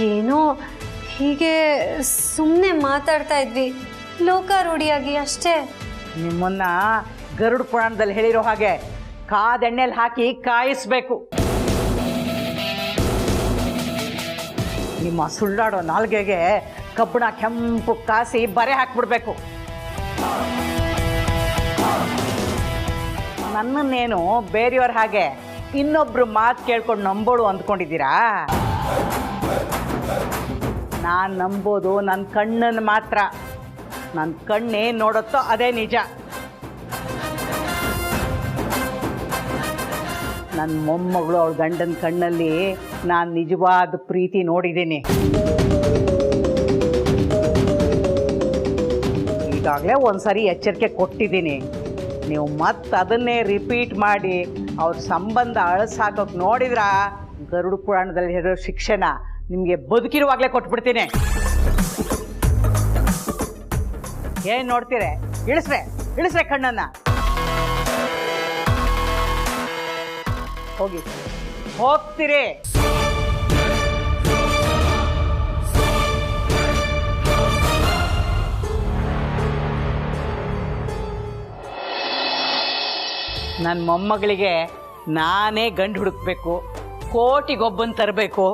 ಏನೋ ಹೀಗೆ ಸುಮ್ಮನೆ ಮಾತಾಡ್ತಾ ಇದ್ವಿ ಲೋಕಾರೂಢಿಯಾಗಿ ಅಷ್ಟೇ. ನಿಮ್ಮನ್ನ ಗರುಡ ಪುರಾಣದಲ್ಲಿ ಹೇಳಿರೋ ಹಾಗೆ ಕಾದೆಣ್ಣೆಲಿ ಹಾಕಿ ಕಾಯಿಸ್ಬೇಕು. ನಿಮ್ಮ ಸುಳ್ಳಾಡೋ ನಾಲ್ಗೆಗೆ ಕಬ್ಬಣ ಕೆಂಪು ಕಾಸಿ ಬರೆ ಹಾಕ್ಬಿಡ್ಬೇಕು. ನನ್ನನ್ನೇನು ಬೇರೆಯವ್ರ ಹಾಗೆ ಇನ್ನೊಬ್ರು ಮಾತು ಕೇಳ್ಕೊಂಡು ನಂಬೋಳು ಅಂದ್ಕೊಂಡಿದ್ದೀರಾ? ನಾನು ನಂಬೋದು ನನ್ನ ಕಣ್ಣನ್ನು ಮಾತ್ರ. ನನ್ನ ಕಣ್ಣೇನು ನೋಡುತ್ತೋ ಅದೇ ನಿಜ. ನನ್ನ ಮೊಮ್ಮಗಳು ಅವಳ ಗಂಡನ ಕಣ್ಣಲ್ಲಿ ನಾನು ನಿಜವಾದ ಪ್ರೀತಿ ನೋಡಿದ್ದೀನಿ. ಈಗಾಗಲೇ ಒಂದ್ಸರಿ ಎಚ್ಚರಿಕೆ ಕೊಟ್ಟಿದ್ದೀನಿ. ನೀವು ಮತ್ತೆ ಅದನ್ನೇ ರಿಪೀಟ್ ಮಾಡಿ ಅವ್ರ ಸಂಬಂಧ ಅಳಸಾಕೋಕೆ ನೋಡಿದ್ರ ಗರುಡ ಪುರಾಣದಲ್ಲಿ ಹೇಳೋ ಶಿಕ್ಷಣ ನಿಮಗೆ ಬದುಕಿರುವಾಗಲೇ ಕೊಟ್ಬಿಡ್ತೀನಿ. ಏನು ನೋಡ್ತೀರೆ? ಇಳಿಸ್ರೆ ಕಣ್ಣನ್ನ. ಹೋಗ್ತೀರಿ? ನನ್ನ ಮೊಮ್ಮಗಳಿಗೆ ನಾನೇ ಗಂಡು ಹುಡುಕ್ಬೇಕು, ಕೋಟಿಗೊಬ್ಬನ್ ತರಬೇಕು,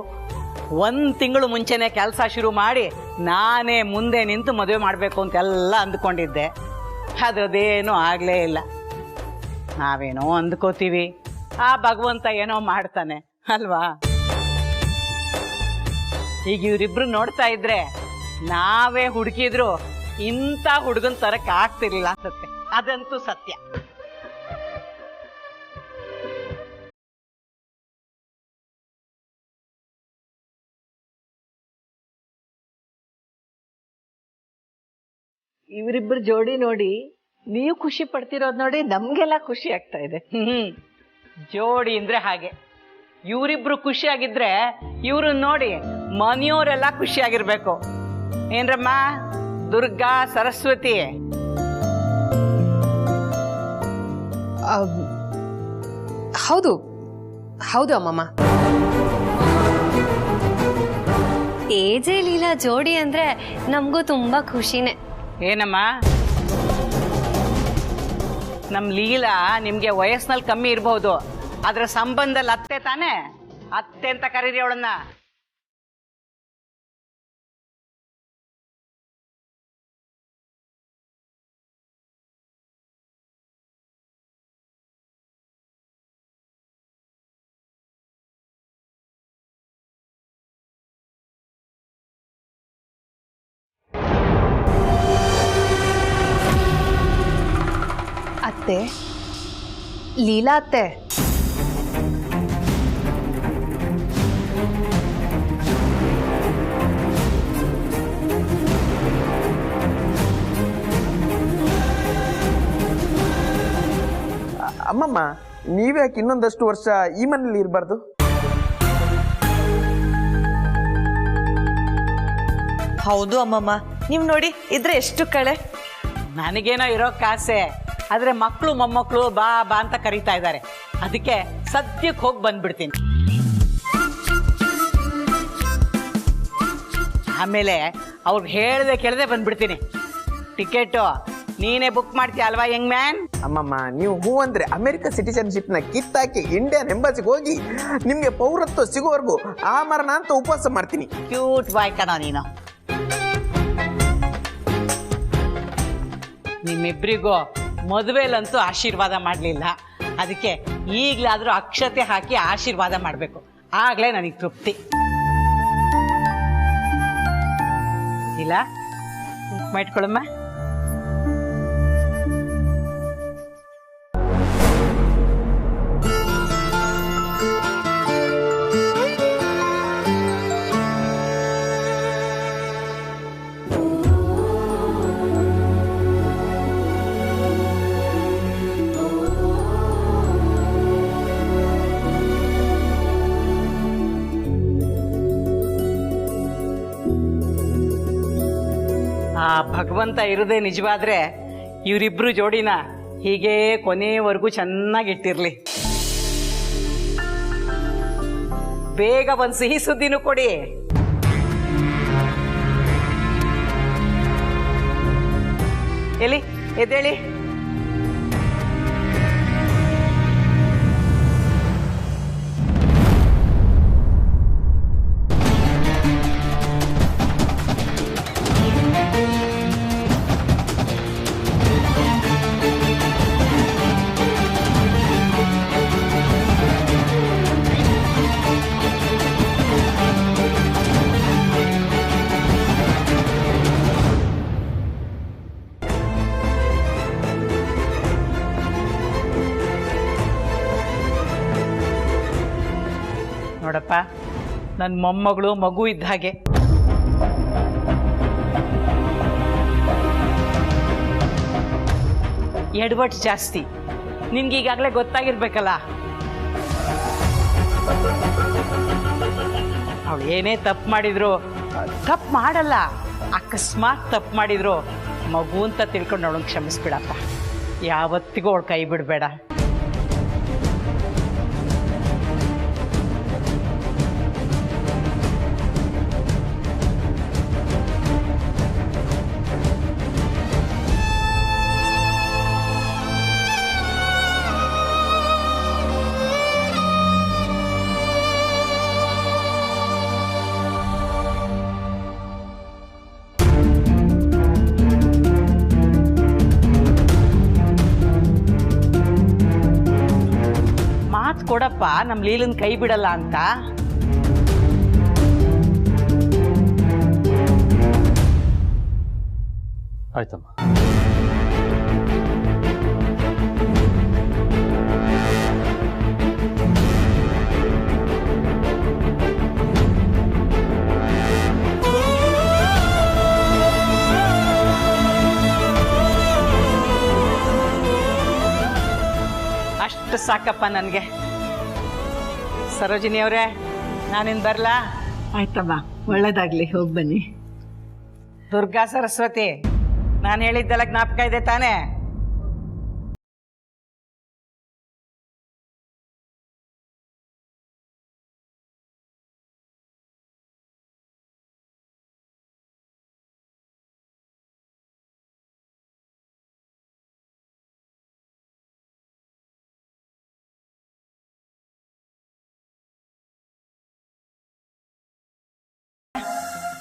1 ತಿಂಗಳು ಮುಂಚೆನೇ ಕೆಲಸ ಶುರು ಮಾಡಿ ನಾನೇ ಮುಂದೆ ನಿಂತು ಮದುವೆ ಮಾಡಬೇಕು ಅಂತೆಲ್ಲ ಅಂದ್ಕೊಂಡಿದ್ದೆ. ಅದ್ರದ್ದೇನೂ ಆಗಲೇ ಇಲ್ಲ. ನಾವೇನೋ ಅಂದ್ಕೋತೀವಿ, ಆ ಭಗವಂತ ಏನೋ ಮಾಡ್ತಾನೆ ಅಲ್ವಾ? ಈಗ ಇವರಿಬ್ರು ನೋಡ್ತಾ ಇದ್ರೆ ನಾವೇ ಹುಡುಕಿದ್ರು ಇಂಥ ಹುಡುಗನ್ ತರಕ್ಕೆ ಆಗ್ತಿರ್ಲಿಲ್ಲ ಅನ್ಸುತ್ತೆ. ಅದಂತೂ ಸತ್ಯ. ಇವರಿಬ್ಬರು ಜೋಡಿ ನೋಡಿ ನೀವು ಖುಷಿ ಪಡ್ತಿರೋದು ನೋಡಿ ನಮ್ಗೆಲ್ಲ ಖುಷಿ ಆಗ್ತಾ ಇದೆ. ಜೋಡಿ ಅಂದ್ರೆ ಹಾಗೆ. ಇವರಿಬ್ರು ಖುಷಿಯಾಗಿದ್ರೆ ಇವ್ರು ನೋಡಿ ಮನೆಯವರೆಲ್ಲ ಖುಷಿಯಾಗಿರ್ಬೇಕು. ಏನ್ರಮ್ಮ ದುರ್ಗಾ ಸರಸ್ವತಿ? ಹೌದು ಹೌದು ಅಮ್ಮಮ್ಮ. ಎಜೆ ಲೀಲಾ ಜೋಡಿ ಅಂದ್ರೆ ನಮಗೂ ತುಂಬಾ ಖುಷಿನೇ. ಏನಮ್ಮ ನಮ್ಮ ಲೀಲಾ ನಿಮ್ಗೆ ವಯಸ್ಸಿನಲ್ಲಿ ಕಮ್ಮಿ ಇರಬಹುದು, ಆದ್ರೆ ಸಂಬಂಧದಲ್ಲಿ ಅತ್ತೆ ತಾನೆ. ಅತ್ತೆ ಅಂತ ಕರೀರಿ ಅವಳನ್ನ. ಅತ್ತೆ, ಲೀಲಾ ಅತ್ತೆ. ಅಮ್ಮಮ್ಮ, ನೀವ್ಯಾಕೆ ಇನ್ನೊಂದಷ್ಟು ವರ್ಷ ಈ ಮನೇಲಿ ಇರಬಾರ್ದು? ಹೌದು ಅಮ್ಮಮ್ಮ, ನೀವು ನೋಡಿ ಇದ್ರೆ ಎಷ್ಟು ಕಳೆ. ನನಗೇನೋ ಇರೋ ಕಾಸೆ, ಆದ್ರೆ ಮಕ್ಕಳು ಮೊಮ್ಮಕ್ಕಳು ಬಾ ಬಾ ಅಂತ ಕರೀತಾ ಇದ್ದಾರೆ. ಅದಕ್ಕೆ ಸದ್ಯಕ್ಕೆ ಹೋಗಿ ಬಂದ್ಬಿಡ್ತೀನಿ. ಆಮೇಲೆ ಅವ್ರಿಗೆ ಹೇಳ್ದೆ ಕೇಳದೆ ಬಂದ್ಬಿಡ್ತೀನಿ. ಟಿಕೆಟು ನೀನೇ ಬುಕ್ ಮಾಡ್ತೀಯ ಅಲ್ವಾ ಯಂಗ್ ಮ್ಯಾನ್? ಅಮ್ಮಮ್ಮ, ನೀವು ಹೂ ಅಂದ್ರೆ ಅಮೆರಿಕ ಸಿಟಿಜನ್ಶಿಪ್ನ ಕಿತ್ತಾಕಿ ಇಂಡಿಯನ್ ಎಂಬಸಿಗೆ ಹೋಗಿ ನಿಮ್ಗೆ ಪೌರತ್ವ ಸಿಗೋವರೆಗೂ ಆ ಮರಣ ಅಂತ ಉಪವಾಸ ಮಾಡ್ತೀನಿ. ಕ್ಯೂಟ್ ಬಾಯ್ ಕಣ ನೀನು. ನಿಮ್ಮಿಬ್ರಿಗೂ ಮದುವೆಲಂತೂ ಆಶೀರ್ವಾದ ಮಾಡಲಿಲ್ಲ. ಅದಕ್ಕೆ ಈಗಲಾದರೂ ಅಕ್ಷತೆ ಹಾಕಿ ಆಶೀರ್ವಾದ ಮಾಡಬೇಕು. ಆಗಲೇ ನನಗೆ ತೃಪ್ತಿ. ಇಲ್ಲ ಇಟ್ಕೊಳಮ್ಮ. ಆ ಭಗವಂತ ಇರೋದೇ ನಿಜವಾದ್ರೆ ಇವರಿಬ್ರು ಜೋಡಿನ ಹೀಗೆ ಕೊನೆವರೆಗೂ ಚೆನ್ನಾಗಿಟ್ಟಿರ್ಲಿ. ಬೇಗ ಒಂದು ಸಿಹಿ ಸುದ್ದಿನೂ ಕೊಡಿ. ಎಲ್ಲಿ ಎದ್ದೇಳಿ. ನೋಡಪ್ಪ, ನನ್ನ ಮೊಮ್ಮಗಳು ಮಗು ಇದ್ದ ಹಾಗೆ. ಎಡವಟ್ಟು ಜಾಸ್ತಿ, ನಿನ್ಗೆ ಈಗಾಗಲೇ ಗೊತ್ತಾಗಿರ್ಬೇಕಲ್ಲ. ಅವಳು ಏನೇ ತಪ್ಪು ಮಾಡಿದ್ರು, ತಪ್ಪು ಮಾಡಲ್ಲ, ಅಕಸ್ಮಾತ್ ತಪ್ಪು ಮಾಡಿದ್ರು ಮಗು ಅಂತ ತಿಳ್ಕೊಂಡು ಅವಳನ್ನು ಕ್ಷಮಿಸ್ಬಿಡಪ್ಪ. ಯಾವತ್ತಿಗೂ ಅವಳು ಕೈ ಬಿಡಬೇಡ. ಕೊಡಪ್ಪ, ನಮ್ಮ ಲೀಲನ್ ಕೈ ಬಿಡಲ್ಲ ಅಂತ. ಆಯ್ತಮ್ಮ. ಅಷ್ಟು ಸಾಕಪ್ಪ ನನಗೆ. ಸರೋಜಿನಿ ಅವರೇ, ನಾನಿನ್ ಬರಲಾ? ಆಯ್ತಮ್ಮ, ಒಳ್ಳೇದಾಗ್ಲಿ, ಹೋಗಿ ಬನ್ನಿ. ದುರ್ಗಾ ಸರಸ್ವತಿ, ನಾನು ಹೇಳಿದ್ದೆಲ್ಲ ಜ್ಞಾಪಕ ಇದೆ ತಾನೇ?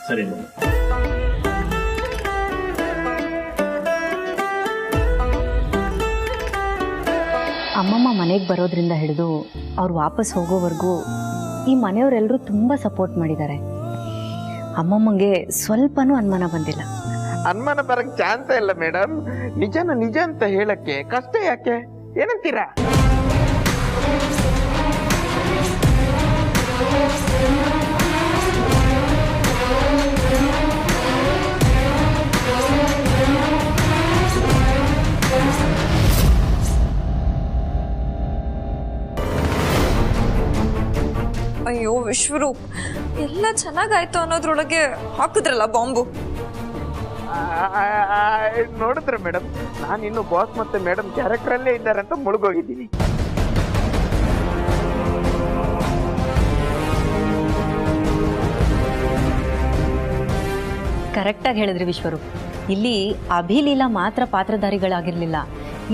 ಸರಿ. ಅಮ್ಮಮ್ಮ ಮನೆಗೆ ಬರೋದ್ರಿಂದ ಹಿಡಿದು ಅವ್ರು ವಾಪಸ್ ಹೋಗೋವರೆಗೂ ಈ ಮನೆಯವರೆಲ್ಲರೂ ತುಂಬ ಸಪೋರ್ಟ್ ಮಾಡಿದ್ದಾರೆ. ಅಮ್ಮಮ್ಮಂಗೆ ಸ್ವಲ್ಪನೂ ಅನುಮಾನ ಬಂದಿಲ್ಲ. ಅನುಮಾನ ಬರಕ್ ಚಾನ್ಸ್ ಇಲ್ಲ ಮೇಡಮ್. ನಿಜನ ನಿಜ ಅಂತ ಹೇಳಕ್ಕೆ ಕಷ್ಟ ಯಾಕೆ, ಏನಂತೀರಾ? ಅಯ್ಯೋ ವಿಶ್ವರೂಪ್, ಎಲ್ಲ ಚೆನ್ನಾಗಾಯ್ತು ಅನ್ನೋದ್ರೊಳಗೆ ಹಾಕಿದ್ರಲ್ಲ ಬಾಂಬು. ನೋಡಿದ್ರೆ ಮೇಡಮ್, ನಾನು ಇನ್ನು ಬಾಸ್ ಮತ್ತೆ ಮೇಡಮ್ ಕ್ಯಾರೆಕ್ಟರ್ ಅಲ್ಲೇ ಇದ್ದಾರೆ ಅಂತ ಮುಳುಗೋಗಿದ್ದೀನಿ. ಕರೆಕ್ಟಾಗಿ ಹೇಳಿದ್ರಿ ವಿಶ್ವರೂಪ್. ಇಲ್ಲಿ ಅಭಿಲೀಲಾ ಮಾತ್ರ ಪಾತ್ರಧಾರಿಗಳಾಗಿರಲಿಲ್ಲ,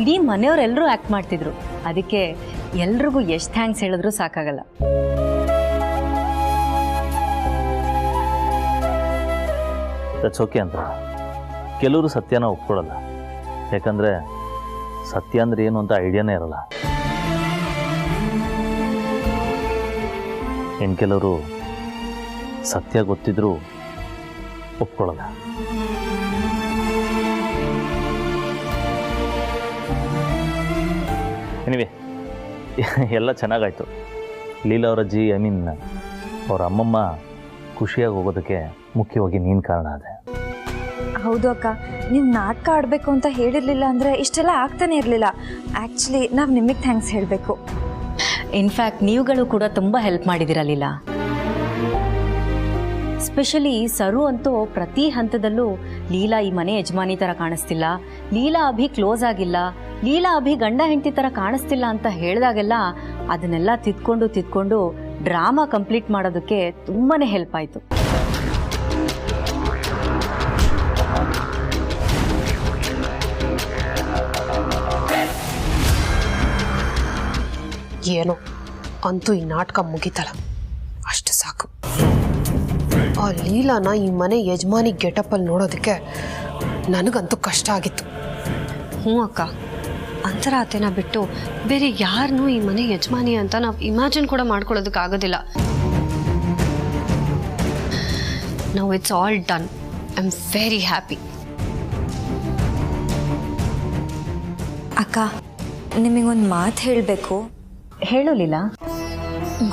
ಇಡೀ ಮನೆಯವರೆಲ್ಲರೂ ಆ್ಯಕ್ಟ್ ಮಾಡ್ತಿದ್ರು. ಅದಕ್ಕೆ ಎಲ್ರಿಗೂ ಎಷ್ಟು ಥ್ಯಾಂಕ್ಸ್ ಹೇಳಿದ್ರು ಸಾಕಾಗಲ್ಲ. ದಟ್ಸ್ ಓಕೆ ಅಂತ. ಕೆಲವರು ಸತ್ಯನ ಒಪ್ಕೊಳ್ಳಲ್ಲ, ಯಾಕಂದರೆ ಸತ್ಯ ಅಂದರೆ ಏನು ಅಂತ ಐಡಿಯಾನೇ ಇರಲ್ಲ. ಇನ್ನು ಕೆಲವರು ಸತ್ಯ ಗೊತ್ತಿದ್ರೂ ಒಪ್ಕೊಳ್ಳಲ್ಲ. ಎನಿವೆ, ಎಲ್ಲ ಚೆನ್ನಾಗಾಯ್ತು. ಲೀಲಾ ಅವರ ಅಜ್ಜಿ, ಅವ್ರ ಅಮ್ಮಮ್ಮ ಖುಷಿಯಾಗಿ ಹೋಗೋದಕ್ಕೆ ಮುಖ್ಯವಾಗಿ ನೀನು ಕಾರಣ ಅದೇ. ಹೌದು ಅಕ್ಕ, ನೀವು ನಾಟಕ ಆಡಬೇಕು ಅಂತ ಹೇಳಿರಲಿಲ್ಲ ಅಂದರೆ ಇಷ್ಟೆಲ್ಲ ಆಗ್ತಾನೆ ಇರಲಿಲ್ಲ. ಆ್ಯಕ್ಚುಲಿ ನಾವು ನಿಮಗೆ ಥ್ಯಾಂಕ್ಸ್ ಹೇಳಬೇಕು. ಇನ್ಫ್ಯಾಕ್ಟ್ ನೀವುಗಳು ಕೂಡ ತುಂಬ ಹೆಲ್ಪ್ ಮಾಡಿದ್ದೀರ ಲೀಲಾ. ಸ್ಪೆಷಲಿ ಸರು ಅಂತೂ ಪ್ರತಿ ಹಂತದಲ್ಲೂ ಲೀಲಾ ಈ ಮನೆ ಯಜಮಾನಿ ಥರ ಕಾಣಿಸ್ತಿಲ್ಲ, ಲೀಲಾ ಅಭಿ ಕ್ಲೋಸ್ ಆಗಿಲ್ಲ, ಲೀಲಾ ಅಭಿ ಗಂಡ ಹೆಂಡತಿ ಥರ ಕಾಣಿಸ್ತಿಲ್ಲ ಅಂತ ಹೇಳಿದಾಗೆಲ್ಲ ಅದನ್ನೆಲ್ಲ ತಿದ್ಕೊಂಡು ಡ್ರಾಮಾ ಕಂಪ್ಲೀಟ್ ಮಾಡೋದಕ್ಕೆ ತುಂಬಾ ಹೆಲ್ಪ್ ಆಯಿತು. ಏನೋ ಅಂತೂ ಈ ನಾಟಕ ಮುಗಿತಲ್ಲ, ಅಷ್ಟು ಸಾಕು. ಆ ಲೀಲಾನ ಈ ಮನೆ ಯಜಮಾನಿ ಗೆಟಪ್ಪಲ್ಲಿ ನೋಡೋದಕ್ಕೆ ನನಗಂತೂ ಕಷ್ಟ ಆಗಿತ್ತು. ಹ್ಞೂ ಅಕ್ಕ, ಅಂತರಾತೆನ ಬಿಟ್ಟು ಬೇರೆ ಯಾರನ್ನೂ ಈ ಮನೆ ಯಜಮಾನಿ ಅಂತ ನಾವು ಇಮ್ಯಾಜಿನ್ ಕೂಡ ಮಾಡ್ಕೊಳ್ಳೋದಕ್ಕಾಗೋದಿಲ್ಲ. Now it's all done. I am very happy. ಅಕ್ಕ, ನಿಮಗೊಂದು ಮಾತು ಹೇಳಬೇಕು. ಹೇಳು ಲೀಲಾ.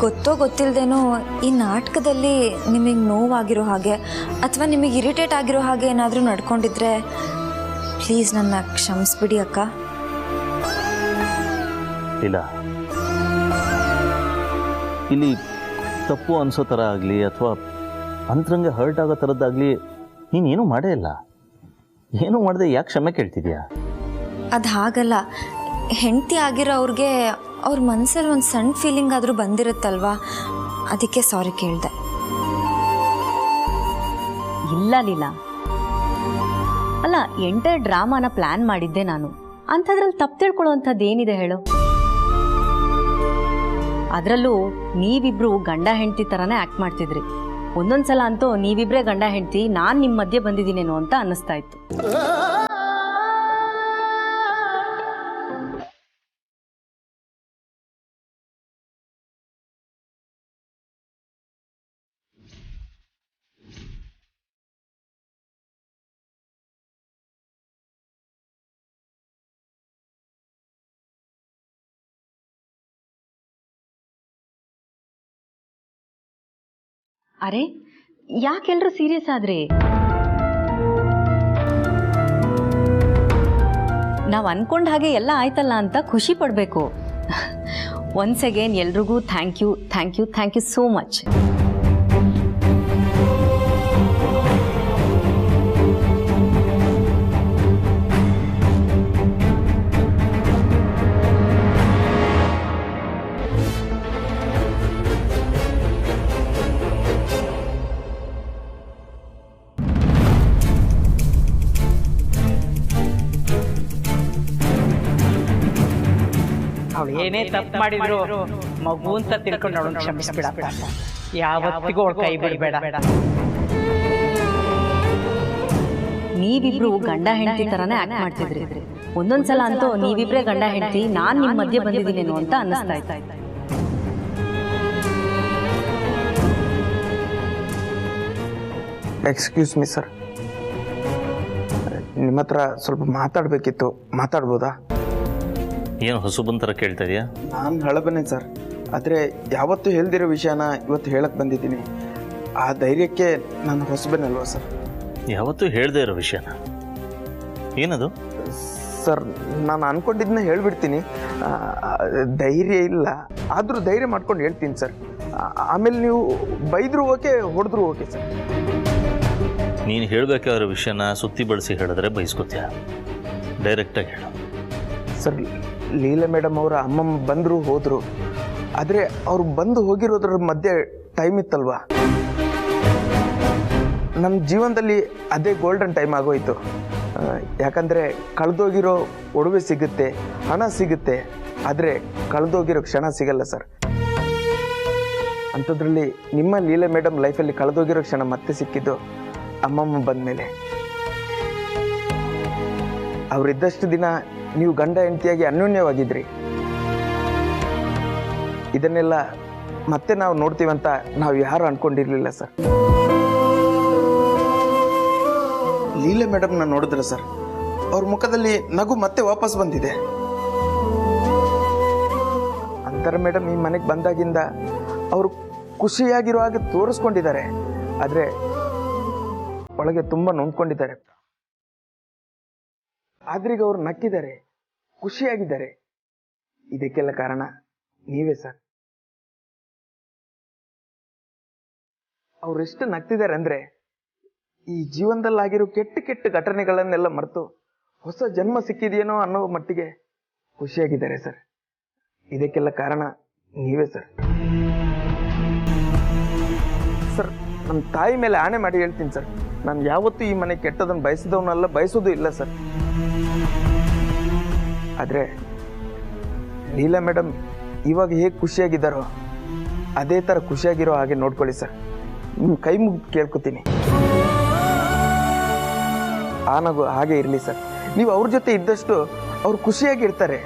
ಗೊತ್ತೋ ಗೊತ್ತಿಲ್ಲದೇನೋ ಈ ನಾಟಕದಲ್ಲಿ ನಿಮಗೆ ನೋವಾಗಿರೋ ಹಾಗೆ ಅಥವಾ ನಿಮಗೆ ಇರಿಟೇಟ್ ಆಗಿರೋ ಹಾಗೆ ಏನಾದರೂ ನಡ್ಕೊಂಡಿದ್ರೆ ಪ್ಲೀಸ್ ನನ್ನ ಕ್ಷಮಿಸ್ಬಿಡಿ ಅಕ್ಕ. ಇಲ್ಲ, ಇಲ್ಲಿ ತಪ್ಪು ಅನಿಸೋ ಥರ ಆಗಲಿ ಅಥವಾ ಅಂತರಂಗೆ ಹರ್ಟ್ ಆಗೋ ಥರದ್ದಾಗಲಿ ನೀನೇನು ಮಾಡೇ ಇಲ್ಲ. ಏನೂ ಮಾಡದೆ ಯಾಕೆ ಕ್ಷಮೆ ಕೇಳ್ತಿದ್ಯಾ? ಅದು ಹಾಗಲ್ಲ, ಹೆಂಡತಿ ಆಗಿರೋ ಅವ್ರಿಗೆ ಅವ್ರ ಮನಸ್ಸಲ್ಲಿ ಒಂದು ಸಣ್ಣ ಫೀಲಿಂಗ್ ಆದರೂ ಬಂದಿರುತ್ತಲ್ವಾ, ಅದಕ್ಕೆ ಸಾರಿ ಕೇಳಿದೆ. ಇಲ್ಲ ಲೀಲಾ, ಅಲ್ಲ, ಎಂಟರ್ ಡ್ರಾಮಾನ ಪ್ಲಾನ್ ಮಾಡಿದ್ದೆ ನಾನು. ಅಂಥದ್ರಲ್ಲಿ ತಪ್ಪು ತಿಳ್ಕೊಳ್ಳೋವಂಥದ್ದು ಏನಿದೆ ಹೇಳು? ಅದರಲ್ಲೂ ನೀವಿಬ್ರು ಗಂಡ ಹೆಂಡತಿ ಥರನೇ ಆ್ಯಕ್ಟ್ ಮಾಡ್ತಿದ್ರಿ. ಒಂದೊಂದ್ಸಲ ಅಂತೂ ನೀವಿಬ್ರೇ ಗಂಡ ಹೆಂಡತಿ, ನಾನು ನಿಮ್ಮ ಮಧ್ಯೆ ಬಂದಿದ್ದೀನೇನೋ ಅಂತ ಅನ್ನಿಸ್ತಾ ಇತ್ತು. ಅರೆ, ಯಾಕೆಲ್ರೂ ಸೀರಿಯಸ್ ಆದ್ರಿ? ನಾವು ಅನ್ಕೊಂಡ ಹಾಗೆ ಎಲ್ಲ ಆಯ್ತಲ್ಲ ಅಂತ ಖುಷಿ ಪಡಬೇಕು. ಒನ್ಸ್ ಅಗೇನ್ ಎಲ್ರಿಗೂ thank you, thank you, thank you so much. ಅವಳು ಏನೇ ತಪ್ಪು ಮಾಡಿದ್ರು ಮಗು ಅಂತ ತಿಳ್ಕೊಂಡು ಅವಳನ್ನು ಕ್ಷಮಿಸ್ಬಿಡ. ಯಾವತ್ತಿಗೂ ಅವಳು ಕೈ ಬಿಡಬೇಡ. ನೀವಿಬ್ರು ಗಂಡ ಹೆಂಡತಿ ಥರನೇ ಆ್ಯಕ್ಟ್ ಮಾಡ್ತಿದ್ರಿ. ಒಂದೊಂದ್ಸಲ ಅಂತೂ ನೀವಿಬ್ರೇ ಗಂಡ ಹೆಂಡತಿ, ನಾನು ನಿಮ್ಮ ಮಧ್ಯೆ ಬಂದಿದ್ದೀನೇನೋ ಅಂತ ಅನ್ನಿಸ್ತಾ ಇತ್ತು. ಎಕ್ಸ್ಕ್ಯೂಸ್ ಮೀ ಸರ್, ನಿಮ್ಮ ಹತ್ರ ಸ್ವಲ್ಪ ಮಾತಾಡಬೇಕಿತ್ತು, ಮಾತಾಡ್ಬೋದಾ? ಏನು ಹೊಸಬನ್ ಥರ ಕೇಳ್ತಾ ಇದೆಯಾ? ನಾನು ಹಳಬನೇ ಸರ್, ಆದರೆ ಯಾವತ್ತೂ ಹೇಳ್ದಿರೋ ವಿಷಯನ ಇವತ್ತು ಹೇಳಕ್ಕೆ ಬಂದಿದ್ದೀನಿ. ಆ ಧೈರ್ಯಕ್ಕೆ ನಾನು ಹೊಸಬನಲ್ವಾ ಸರ್? ಯಾವತ್ತೂ ಹೇಳದೇ ಇರೋ ವಿಷಯನ? ಏನದು? ಸರ್, ನಾನು ಅಂದ್ಕೊಂಡಿದ್ದನ್ನ ಹೇಳ್ಬಿಡ್ತೀನಿ. ಧೈರ್ಯ ಇಲ್ಲ, ಆದರೂ ಧೈರ್ಯ ಮಾಡ್ಕೊಂಡು ಹೇಳ್ತೀನಿ ಸರ್. ಆಮೇಲೆ ನೀವು ಬೈದರೂ ಓಕೆ, ಹೊಡೆದ್ರು ಓಕೆ ಸರ್. ನೀನು ಹೇಳಬೇಕಾಗಿರೋ ವಿಷಯನ ಸುತ್ತಿ ಬಳಸಿ ಹೇಳಿದ್ರೆ ಬೈಸ್ಕೊತೀಯ. ಡೈರೆಕ್ಟಾಗಿ ಹೇಳು. ಸರ್, ಲೀಲಾ ಮೇಡಮ್ ಅವರ ಅಮ್ಮಮ್ಮ ಬಂದರು ಹೋದರು, ಆದರೆ ಅವ್ರು ಬಂದು ಹೋಗಿರೋದ್ರ ಮಧ್ಯೆ ಟೈಮ್ ಇತ್ತಲ್ವಾ, ನಮ್ಮ ಜೀವನದಲ್ಲಿ ಅದೇ ಗೋಲ್ಡನ್ ಟೈಮ್ ಆಗೋಯ್ತು. ಯಾಕಂದರೆ ಕಳೆದೋಗಿರೋ ಒಡವೆ ಸಿಗುತ್ತೆ, ಹಣ ಸಿಗುತ್ತೆ, ಆದರೆ ಕಳೆದೋಗಿರೋ ಕ್ಷಣ ಸಿಗಲ್ಲ ಸರ್. ಅಂಥದ್ರಲ್ಲಿ ನಿಮ್ಮ ಲೀಲಾ ಮೇಡಮ್ ಲೈಫಲ್ಲಿ ಕಳೆದೋಗಿರೋ ಕ್ಷಣ ಮತ್ತೆ ಸಿಕ್ಕಿದ್ದು ಅಮ್ಮಮ್ಮ ಬಂದ ಮೇಲೆ. ಅವರಿದ್ದಷ್ಟು ದಿನ ನೀವು ಗಂಡ ಹೆಂಡತಿಯಾಗಿ ಅನ್ಯೋನ್ಯವಾಗಿದ್ರಿ. ಇದನ್ನೆಲ್ಲ ಮತ್ತೆ ನಾವು ನೋಡ್ತೀವಂತ ನಾವು ಯಾರು ಅನ್ಕೊಂಡಿರ್ಲಿಲ್ಲ ಸರ್. ಲೀಲಾ ಮೇಡಮ್ನ ನೋಡಿದ್ರೆ ಸರ್, ಅವ್ರ ಮುಖದಲ್ಲಿ ನಗು ಮತ್ತೆ ವಾಪಸ್ ಬಂದಿದೆ. ಅಂತರ ಮೇಡಮ್ ಈ ಮನೆಗೆ ಬಂದಾಗಿಂದ ಅವರು ಖುಷಿಯಾಗಿರೋ ಹಾಗೆ ತೋರಿಸ್ಕೊಂಡಿದ್ದಾರೆ, ಆದರೆ ಒಳಗೆ ತುಂಬ ನೊಂದ್ಕೊಂಡಿದ್ದಾರೆ. ಆದ್ರೀಗ ಅವ್ರು ನಕ್ಕಿದ್ದಾರೆ, ಖುಷಿಯಾಗಿದ್ದಾರೆ. ಇದಕ್ಕೆಲ್ಲ ಕಾರಣ ನೀವೇ ಸರ್. ಅವರೆಷ್ಟು ನಗ್ತಿದ್ದಾರೆ ಅಂದ್ರೆ ಈ ಜೀವನದಲ್ಲಾಗಿರೋ ಕೆಟ್ಟ ಕೆಟ್ಟ ಘಟನೆಗಳನ್ನೆಲ್ಲ ಮರೆತು ಹೊಸ ಜನ್ಮ ಸಿಕ್ಕಿದೆಯೇನೋ ಅನ್ನೋ ಮಟ್ಟಿಗೆ ಖುಷಿಯಾಗಿದ್ದಾರೆ ಸರ್. ಇದಕ್ಕೆಲ್ಲ ಕಾರಣ ನೀವೇ ಸರ್. ಸರ್, ನಮ್ಮ ತಾಯಿ ಮೇಲೆ ಆಣೆ ಮಾಡಿ ಹೇಳ್ತೀನಿ ಸರ್, ನಾನು ಯಾವತ್ತೂ ಈ ಮನೆ ಕೆಟ್ಟದನ್ನು ಬಯಸಿದವನಲ್ಲ, ಬಯಸೋದು ಇಲ್ಲ ಸರ್. ಆದರೆ ಲೀಲಾ ಮೇಡಮ್ ಇವಾಗ ಹೇಗೆ ಖುಷಿಯಾಗಿದ್ದಾರೋ ಅದೇ ಥರ ಖುಷಿಯಾಗಿರೋ ಹಾಗೆ ನೋಡ್ಕೊಳ್ಳಿ ಸರ್. ನಿಮ್ಮ ಕೈ ಮುಗಿದು ಕೇಳ್ಕೊತೀನಿ. ಆ ನಗು ಹಾಗೆ ಇರಲಿ ಸರ್. ನೀವು ಅವ್ರ ಜೊತೆ ಇದ್ದಷ್ಟು ಅವ್ರು ಖುಷಿಯಾಗಿರ್ತಾರೆ.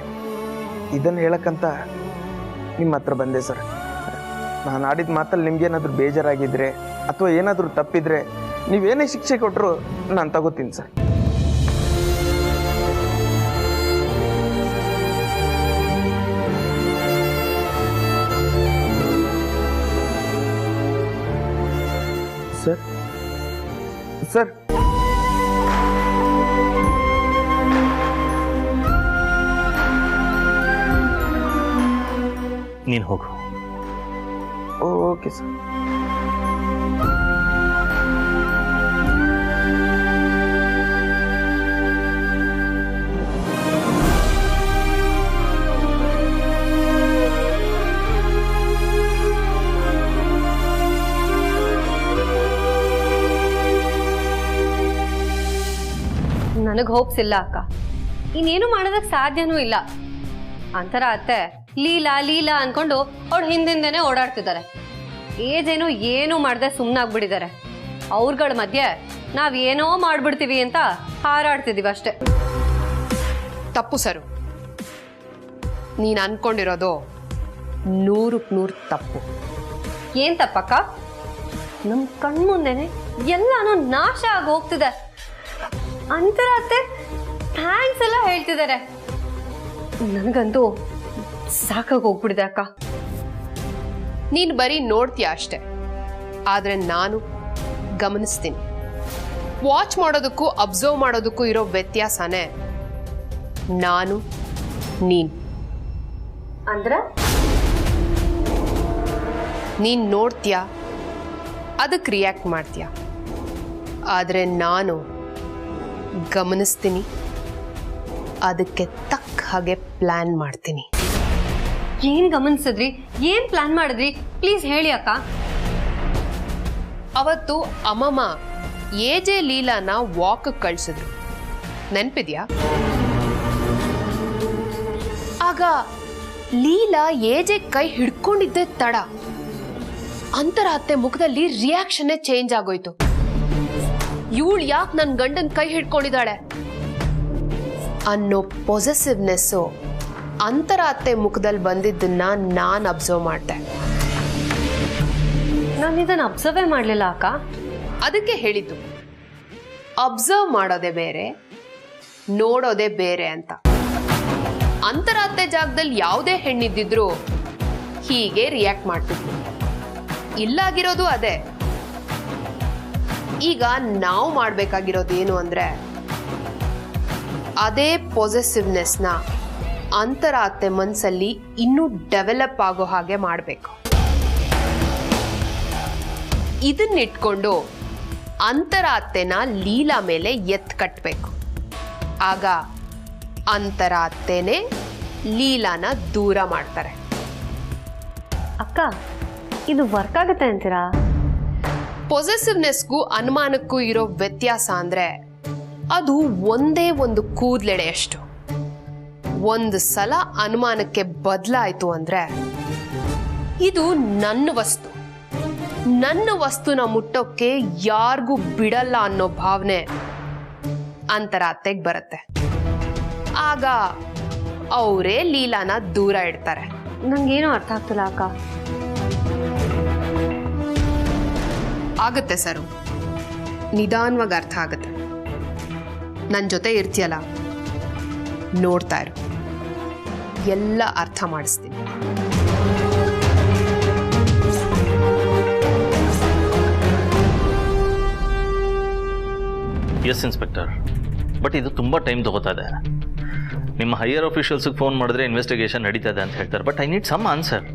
ಇದನ್ನು ಹೇಳಕ್ಕಂತ ನಿಮ್ಮ ಹತ್ರ ಬಂದೆ ಸರ್. ನಾನು ಆಡಿದ ಮಾತಲ್ಲಿ ನಿಮ್ಗೇನಾದರೂ ಬೇಜಾರಾಗಿದ್ದರೆ ಅಥವಾ ಏನಾದರೂ ತಪ್ಪಿದ್ರೆ ನೀವೇನೇ ಶಿಕ್ಷೆ ಕೊಟ್ಟರು ನಾನು ತಗೋತೀನಿ ಸರ್. ಸರ್ ಸರ್ ನೀನು ಹೋಗು. Okay sir. ನನಗೆ ಹೋಪ್ಸ್ ಇಲ್ಲ ಅಕ್ಕ. ಇನ್ನೇನು ಮಾಡೋದಕ್ಕೆ ಸಾಧ್ಯನೂ ಇಲ್ಲ. ಅಂತರ ಅತ್ತೆ ಲೀಲಾ ಲೀಲಾ ಅನ್ಕೊಂಡು ಅವ್ಳು ಹಿಂದಿಂದೇನೆ ಓಡಾಡ್ತಿದ್ದಾರೆ. ಏಜೇನು ಏನೂ ಮಾಡದೆ ಸುಮ್ಮನಾಗ್ಬಿಟ್ಟಿದ್ದಾರೆ. ಅವ್ರಗಳ ಮಧ್ಯೆ ನಾವೇನೋ ಮಾಡ್ಬಿಡ್ತೀವಿ ಅಂತ ಹಾರಾಡ್ತಿದೀವಿ ಅಷ್ಟೇ. ತಪ್ಪು ಸರು. ನೀನು ಅನ್ಕೊಂಡಿರೋದು 100% ತಪ್ಪು. ಏನ್ ತಪ್ಪಕ್ಕ? ನಮ್ ಕಣ್ಮುಂದೆನೆ ಎಲ್ಲಾನು ನಾಶ ಆಗಿ ಹೋಗ್ತಿದೆ. ಅಂತರ ಅತ್ತೆ ಥ್ಯಾಂಕ್ಸ್ ಎಲ್ಲ ಹೇಳ್ತಿದ್ದಾರೆ. ನನಗಂತೂ ಸಾಕಾಗಿ ಹೋಗ್ಬಿಡಿದೆ ಅಕ್ಕ. ನೀನು ಬರೀ ನೋಡ್ತೀಯ ಅಷ್ಟೆ, ಆದರೆ ನಾನು ಗಮನಿಸ್ತೀನಿ. ವಾಚ್ ಮಾಡೋದಕ್ಕೂ ಅಬ್ಸರ್ವ್ ಮಾಡೋದಕ್ಕೂ ಇರೋ ವ್ಯತ್ಯಾಸನೇ ನಾನು ನೀನು. ಅಂದ್ರ ನೀನು ನೋಡ್ತೀಯ, ಅದಕ್ಕೆ ರಿಯಾಕ್ಟ್ ಮಾಡ್ತೀಯ. ಆದರೆ ನಾನು ಗಮನಿಸ್ತೀನಿ, ಅದಕ್ಕೆ ತಕ್ಕ ಹಾಗೆ ಪ್ಲಾನ್ ಮಾಡ್ತೀನಿ. ಏನ್ ಗಮನಿಸಿದ್ರಿ? ಏನ್ ಪ್ಲಾನ್ ಮಾಡಿದ್ರಿ? ಪ್ಲೀಸ್ ಹೇಳಿ ಅಕ್ಕ. ಅವತ್ತು ಅಮ್ಮಮ್ಮ ಏಜೆ ಲೀಲಾನ ವಾಕ್ ಕಳ್ಸಿದ್ರು, ನೆನ್ಪಿದ್ಯಾ? ಆಗ ಲೀಲಾ ಏಜೆ ಕೈ ಹಿಡ್ಕೊಂಡಿದ್ದೆ ತಡ ಅಂತರ ಅತ್ತೆ ಮುಖದಲ್ಲಿ ರಿಯಾಕ್ಷನ್ನೇ ಚೇಂಜ್ ಆಗೋಯ್ತು. ಇವಳು ಯಾಕೆ ನನ್ನ ಗಂಡನ ಕೈ ಹಿಡ್ಕೊಂಡಿದ್ದಾಳೆ ಅನ್ನೋ ಪೊಸೆಸಿವ್ನೆಸ್ಸು ಅಂತರ ಅತ್ತೆ ಮುಖದಲ್ಲಿ ಬಂದಿದ್ದನ್ನ ನಾನು ಅಬ್ಸರ್ವ್ ಮಾಡಿದೆ. ನಾನು ಇದನ್ನ ಅಬ್ಸರ್ವೇ ಮಾಡಲಿಲ್ಲ ಅಕ್ಕ. ಅದಕ್ಕೆ ಹೇಳಿದ್ದು, ಅಬ್ಸರ್ವ್ ಮಾಡೋದೇ ಬೇರೆ, ನೋಡೋದೇ ಬೇರೆ ಅಂತ. ಅಂತರ ಅತ್ತೆ ಜಾಗದಲ್ಲಿ ಯಾವುದೇ ಹೆಣ್ಣಿದ್ದಿದ್ರು ಹೀಗೆ ರಿಯಾಕ್ಟ್ ಮಾಡ್ತಿದ್ರು. ಇಲ್ಲಾಗಿರೋದು ಅದೇ. ಈಗ ನಾವು ಮಾಡಬೇಕಾಗಿರೋದು ಏನು ಅಂದ್ರೆ, ಅದೇ ಪೊಸೆಸಿವ್ನೆಸ್ನ ಅಂತರ ಅತ್ತೆ ಮನಸ್ಸಲ್ಲಿ ಇನ್ನೂ ಡೆವಲಪ್ ಆಗೋ ಹಾಗೆ ಮಾಡಬೇಕು. ಇದನ್ನಿಟ್ಕೊಂಡು ಅಂತರ ಅತ್ತೆನ ಲೀಲಾ ಮೇಲೆ ಎತ್ ಕಟ್ಟಬೇಕು. ಆಗ ಅಂತರ ಅತ್ತೆನೇ ಲೀಲಾನ ದೂರ ಮಾಡ್ತಾರೆ. ಅಕ್ಕ, ಇದು ವರ್ಕ್ ಆಗುತ್ತೆ ಅಂತೀರಾ? ಪೊಸೆಸಿವ್ನೆಸ್ಗೂ ಅನುಮಾನಕ್ಕೂ ಇರೋ ವ್ಯತ್ಯಾಸ ಅಂದ್ರೆ ಅದು ಒಂದೇ ಒಂದು ಕೂದಲೆಳೆಯಷ್ಟು. ಒಂದು ಸಲ ಅನುಮಾನಕ್ಕೆ ಬದಲಾಯಿತು ಅಂದ್ರೆ ಇದು ನನ್ನ ವಸ್ತು, ನನ್ನ ವಸ್ತುನ ಮುಟ್ಟೋಕ್ಕೆ ಯಾರಿಗೂ ಬಿಡಲ್ಲ ಅನ್ನೋ ಭಾವನೆ ಅಂತರ ಅತ್ತೆಗೆ ಬರುತ್ತೆ. ಆಗ ಅವರೇ ಲೀಲಾನ ದೂರ ಇಡ್ತಾರೆ. ನಂಗೇನು ಅರ್ಥ ಆಗ್ತಿಲ್ಲ ಅಕ್ಕ. ಆಗುತ್ತೆ ಸರು, ನಿಧಾನವಾಗಿ ಅರ್ಥ ಆಗುತ್ತೆ. ನನ್ನ ಜೊತೆ ಇರ್ತೀಯಲ್ಲ, ನೋಡ್ತಾ ಇರು, ಎಲ್ಲ ಅರ್ಥ ಮಾಡಿಸ್ತೀನಿ. ಎಸ್ ಇನ್ಸ್ಪೆಕ್ಟರ್, ಬಟ್ ಇದು ತುಂಬ ಟೈಮ್ ತಗೋತಾ ಇದೆ. ನಿಮ್ಮ ಹೈಯರ್ ಆಫೀಷಿಯಲ್ಸ್ಗೆ ಫೋನ್ ಮಾಡಿದ್ರೆ ಇನ್ವೆಸ್ಟಿಗೇಷನ್ ನಡೀತಾ ಇದೆ ಅಂತ ಹೇಳ್ತಾರೆ. But I need some answer.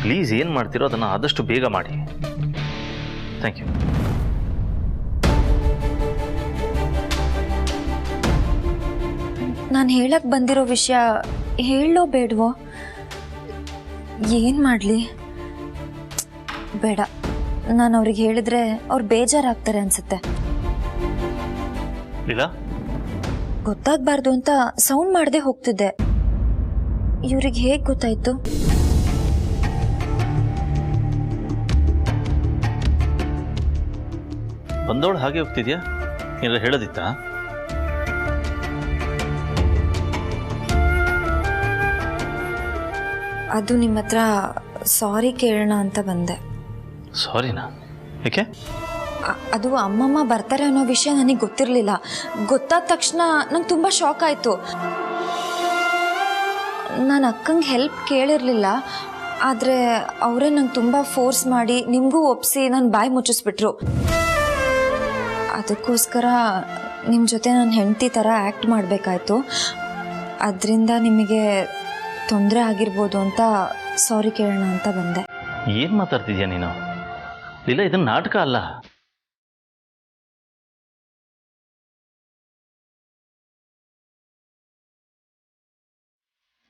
Please ಏನು ಮಾಡ್ತಿರೋ ಅದನ್ನು ಆದಷ್ಟು ಬೇಗ ಮಾಡಿ. Thank you. ನಾನು ಹೇಳಕ್ಕೆ ಬಂದಿರೋ ವಿಷಯ ಹೇಳೋ ಬೇಡವೋ? ಏನು ಮಾಡಲಿ? ಬೇಡ, ನಾನು ಅವ್ರಿಗೆ ಹೇಳಿದ್ರೆ ಅವ್ರು ಬೇಜಾರಾಗ್ತಾರೆ ಅನ್ಸುತ್ತೆ. ಇಲ್ಲ, ಗೊತ್ತಾಗಬಾರ್ದು ಅಂತ ಸೌಂಡ್ ಮಾಡದೆ ಹೋಗ್ತಿದ್ದೆ. ಇವ್ರಿಗೆ ಹೇಗೆ ಗೊತ್ತಾಯ್ತು? ಬಂದವಳು ಹಾಗೆ ಹೋಗ್ತಿದ್ಯಾ? ಏನಾರ ಹೇಳೋದಿತ್ತಾ? ಅದು ನಿಮ್ಮ ಹತ್ರ ಸಾರಿ ಕೇಳೋಣ ಅಂತ ಬಂದೆ. ಸಾರಿನಾ? ಏಕೆ? ಅದು ಅಮ್ಮಮ್ಮ ಬರ್ತಾರೆ ಅನ್ನೋ ವಿಷಯ ನನಗೆ ಗೊತ್ತಿರಲಿಲ್ಲ. ಗೊತ್ತಾದ ತಕ್ಷಣ ನಂಗೆ ತುಂಬ ಶಾಕ್ ಆಯಿತು. ನಾನು ಅಕ್ಕಂಗೆ ಹೆಲ್ಪ್ ಕೇಳಿರಲಿಲ್ಲ. ಆದರೆ ಅವರೇ ನಂಗೆ ತುಂಬ ಫೋರ್ಸ್ ಮಾಡಿ ನಿಮಗೂ ಒಪ್ಪಿಸಿ ನನ್ನ ಬಾಯಿ ಮುಚ್ಚಿಸ್ಬಿಟ್ರು. ಅದಕ್ಕೋಸ್ಕರ ನಿಮ್ಮ ಜೊತೆ ನಾನು ಹೆಂಡತಿ ಥರ ಆ್ಯಕ್ಟ್ ಮಾಡಬೇಕಾಯ್ತು. ಅದರಿಂದ ನಿಮಗೆ ತೊಂದರೆ ಆಗಿರ್ಬೋದು ಅಂತ ಸಾರಿ ಕೇಳೋಣ ಅಂತ ಬಂದೆ. ಏನು ಮಾತಾಡ್ತಿದ್ಯಾ ನೀನು? ಇಲ್ಲ, ಇದನ್ನ ನಾಟಕ ಅಲ್ಲ.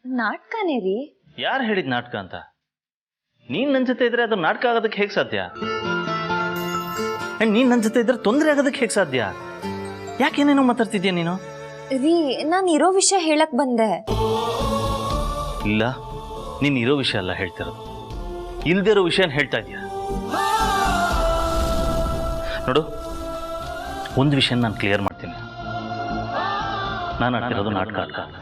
ನಾಟಕನೇ ರೀ. ಯಾರು ಹೇಳಿದ್ ನಾಟಕ ಅಂತ? ನೀನ್ ನನ್ನ ಜೊತೆ ಇದ್ರೆ ಅದು ನಾಟಕ ಆಗೋದಕ್ಕೆ ಹೇಗೆ ಸಾಧ್ಯ? ನೀನ್ ನನ್ನ ಜೊತೆ ಇದ್ರೆ ತೊಂದರೆ ಆಗೋದಕ್ಕೆ ಹೇಗೆ ಸಾಧ್ಯ? ಯಾಕೇನೇನೋ ಮಾತಾಡ್ತಿದ್ಯಾ ನೀನು? ರೀ, ನಾನು ಇರೋ ವಿಷಯ ಹೇಳಕ್ ಬಂದೆ. ಇಲ್ಲ, ನೀನ್ ಇರೋ ವಿಷಯ ಅಲ್ಲ ಹೇಳ್ತಿರೋದು, ಇಲ್ದಿರೋ ವಿಷಯನ ಹೇಳ್ತಾ ಇದೀಯ. ನೋಡು, ಒಂದು ವಿಷಯ ನಾನು ಕ್ಲಿಯರ್ ಮಾಡ್ತೀನಿ. ನಾನು ಆಡ್ತಿರೋದು ನಾಟಕ ಅಲ್ಲ.